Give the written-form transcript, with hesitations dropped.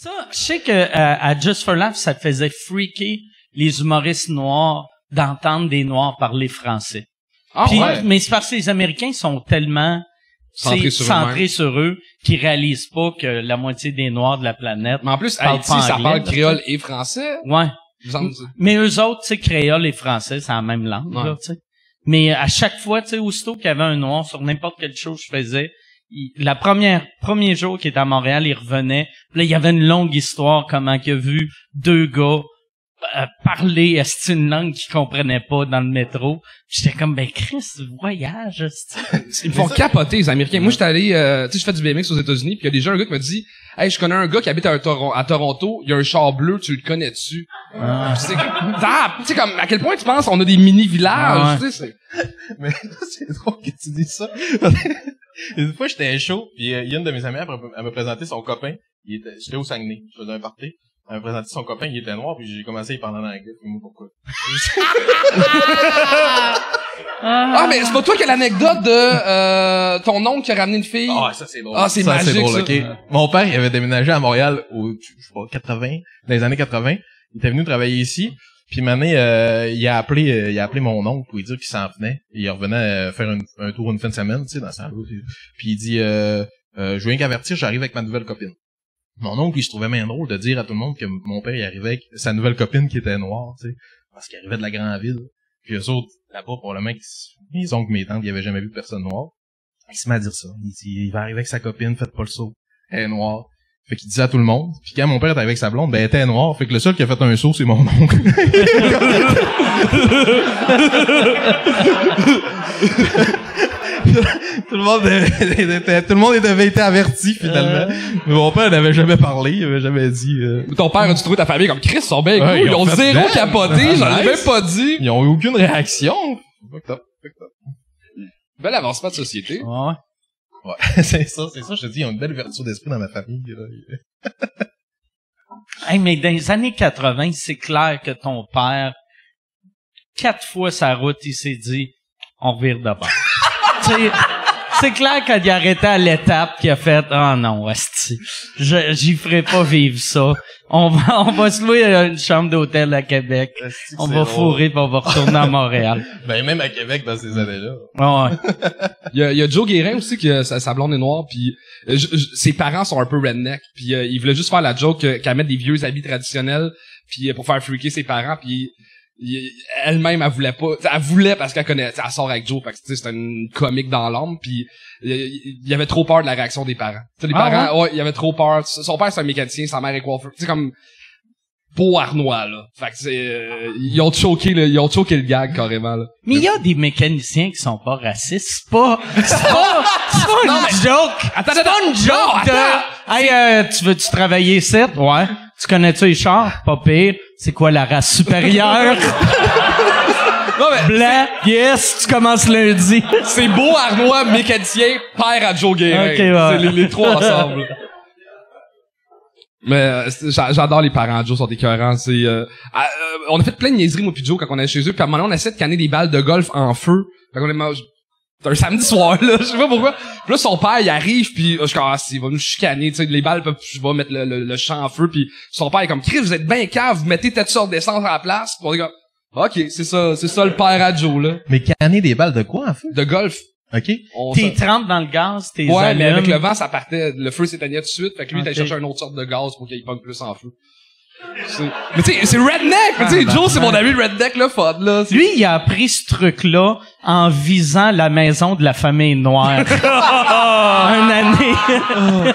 Ça, je sais que à Just for Laughs, ça faisait freaker les humoristes noirs d'entendre des noirs parler français. Ah, Puis, ouais. mais c'est parce que les Américains sont tellement centrés sur eux qu'ils réalisent pas que la moitié des noirs de la planète. Mais en plus, parlent Haïti, pas ça anglais, parle là, créole et français. Ouais. Il me semble. Mais eux autres, tu sais, créole et français, c'est la même langue, Ouais. là, tu sais. Mais à chaque fois, tu sais, aussitôt qu'il y avait un noir sur n'importe quelle chose que je faisais, premier jour qu'il était à Montréal, il revenait. Puis là, il y avait une longue histoire comment qu'il a vu deux gars parler est-ce une langue qu'ils comprenaient pas dans le métro. J'étais comme ben Chris, voyage, est-ce Ils me font capoter, les Américains. Moi, j'étais allé, tu sais, je fais du BMX aux États-Unis, puis il y a déjà un gars qui m'a dit, hey, je connais un gars qui habite à Toronto, il y a un char bleu, tu le connais-tu? Tu sais, comme, à quel point tu penses, on a des mini-villages, tu sais, Mais là, c'est drôle que tu dis ça. Une fois, j'étais chaud, puis il y a une de mes amies, elle me présentait son copain. J'étais au Saguenay, je faisais un party. Elle me présentait son copain, il était noir, puis j'ai commencé à y parler en anglais. Puis moi, pourquoi? Ah, mais c'est pas toi qui as l'anecdote de ton oncle qui a ramené une fille? Ah, ça c'est drôle. Ah, c'est magique, c'est drôle, ça. ok. Mon père, il avait déménagé à Montréal je sais pas, 80, dans les années 80. Il était venu travailler ici. Puis une année, il a appelé mon oncle pour lui dire qu'il s'en venait. Il revenait faire un tour une fin de semaine, tu sais, dans sa rue. Puis il dit, je viens qu'avertir, j'arrive avec ma nouvelle copine. Mon oncle, il se trouvait bien drôle de dire à tout le monde que mon père, il arrivait avec sa nouvelle copine qui était noire, tu sais, parce qu'il arrivait de la grande ville. Puis eux autres, là-bas, probablement, mes oncles, mes tantes, ils avaient jamais vu personne noire. Il se met à dire ça. Il dit, il va arriver avec sa copine, faites pas le saut. Elle est noire. Fait qu'il disait à tout le monde. Puis quand mon père était avec sa blonde, ben, elle était noire. Fait que le seul qui a fait un saut, c'est mon oncle. Tout le monde avait été averti, finalement. Mais mon père n'avait jamais parlé, il avait jamais dit, Ton père a-tu trouvé ta famille comme Chris, ils sont bien Ouais, cool, ils ont fait zéro ben, capoté, j'en ai nice. même pas dit. Ils ont eu aucune réaction. Fuck top. Bel avancement de société. Ouais. Ouais, c'est ça, je te dis, ils ont une belle ouverture d'esprit dans ma famille, là. Hey, mais dans les années 80, c'est clair que ton père, 4 fois sa route, il s'est dit, on revire de bord. C'est clair qu'il a arrêté à l'étape qu'il a fait, ah non, asti, j'y ferai pas vivre ça. On va se louer une chambre d'hôtel à Québec. On va fourrer pis on va retourner à Montréal. Ben, même à Québec, dans ces années-là. Ouais. Il y a Joe Guérin aussi, que sa blonde est noire, puis ses parents sont un peu redneck, puis il voulait juste faire la joke qu'elle mette des vieux habits traditionnels, puis pour faire freaker ses parents, puis elle-même, elle voulait pas, elle voulait parce qu'elle connaît, elle sort avec Joe, fait que c'est une comique dans l'âme, puis il y avait trop peur de la réaction des parents. T'sais, les parents, ouais, il y avait trop peur. Son père c'est un mécanicien, sa mère est coiffeur. C'est comme beau Arnois là. Fait que c'est ils ont choqué le gag carrément là. Mais il y a des mécaniciens qui sont pas racistes. C'est pas une joke. Attends, C'est pas une joke de, hey, tu veux-tu travailler ici? Ouais. Tu connais-tu les chars? Pas pire. C'est quoi la race supérieure? Non, mais Blanc, yes, tu commences lundi. c'est beau Arnois, mécanicien, père à Joe Guérin. Ok, ouais. C'est les trois ensemble. Mais j'adore les parents de Joe, sont écœurants. C'est on a fait plein de niaiseries moi puis Joe quand on est chez eux, puis à un moment donné, on essaie de canner des balles de golf en feu. Fait qu'on est c'est un samedi soir là, je sais pas pourquoi. Puis là son père il arrive puis je suis comme il va nous chicaner, tu sais les balles je vais mettre le champ en feu puis son père est comme Chris, vous êtes bien cave, vous mettez telle sorte d'essence à la place. Puis on est comme OK, c'est ça le père à Joe là. Mais canner des balles de quoi, en fait? De golf. OK. T'es trempes dans le gaz, t'es Ouais, allumes. mais avec le vent, ça partait, le feu s'éteignait tout de suite, fait que lui, il allait Ok. chercher une autre sorte de gaz pour qu'il pogne plus en feu. Mais tu sais, c'est redneck! Mais tu sais, Joe, c'est mon ami redneck, là, fun, là. Lui, il a appris ce truc-là en visant la maison de la famille noire. Une année.